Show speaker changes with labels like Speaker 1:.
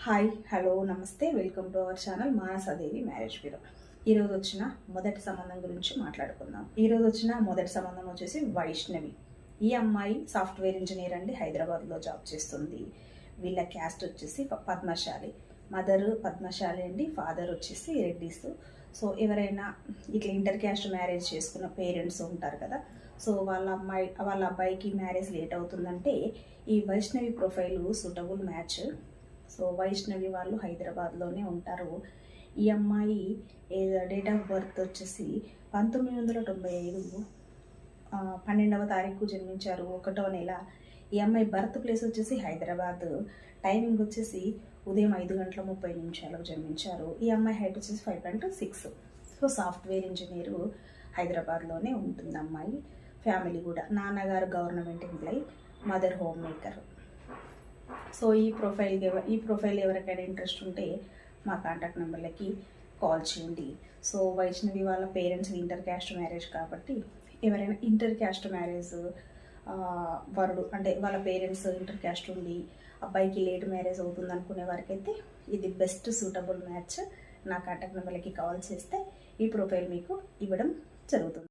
Speaker 1: Hi hello నమస్తే welcome to our channel Manasa Devi marriage bureau. ఈరోజు వచ్చిన మొదటి సంబంధం గురించి మాట్లాడుకుందాం. ఈరోజు వచ్చిన మొదటి సంబంధం వచ్చేసి వైష్ణవి. ఈ అమ్మాయి సాఫ్ట్వేర్ ఇంజనీర్ అండి, హైదరాబాద్లో జాబ్ చేస్తుంది. వీళ్ళ క్యాస్ట్ వచ్చేసి పద్మశాలి. మదర్ పద్మశాలి అండి, ఫాదర్ వచ్చేసి రెడ్డిస్. సో ఎవరైనా ఇట్లా ఇంటర్ క్యాస్ట్ మ్యారేజ్ చేసుకున్న పేరెంట్స్ ఉంటారు కదా, సో వాళ్ళ అబ్బాయికి మ్యారేజ్ లేట్ అవుతుందంటే ఈ Vaishnavi profile suitable match. So Vaishnavi వాళ్ళు హైదరాబాద్లోనే ఉంటారు. ఈ అమ్మాయి డేట్ ఆఫ్ బర్త్ వచ్చేసి 1995 12వ తారీఖు జన్మించారు, 1వ నెల. ఈ అమ్మాయి బర్త్ ప్లేస్ వచ్చేసి హైదరాబాద్. టైమింగ్ వచ్చేసి ఉదయం 5:30 జన్మించారు. ఈ అమ్మాయి హైట్ వచ్చేసి 5.6. సో సాఫ్ట్వేర్ ఇంజనీరు, హైదరాబాద్లోనే ఉంటుంది అమ్మాయి. ఫ్యామిలీ కూడా నాన్నగారు government employee, mother home maker. So ఈ ప్రొఫైల్ ఎవరికైనా ఇంట్రెస్ట్ ఉంటే మా కాంటాక్ట్ నెంబర్లకి కాల్ చేయండి. సో వైష్ణవి వాళ్ళ పేరెంట్స్ ఇంటర్ క్యాస్ట్ మ్యారేజ్ కాబట్టి ఎవరైనా ఇంటర్ క్యాస్ట్ మ్యారేజ్ వరుడు అంటే వాళ్ళ పేరెంట్స్ ఇంటర్ క్యాస్ట్ ఉండి అబ్బాయికి లేట్ మ్యారేజ్ అవుతుంది అనుకునే వారికైతే ఇది బెస్ట్ సూటబుల్ మ్యాచ్. నా కాంటాక్ట్ నెంబర్లకి కాల్ చేస్తే ఈ ప్రొఫైల్ మీకు ఇవ్వడం జరుగుతుంది.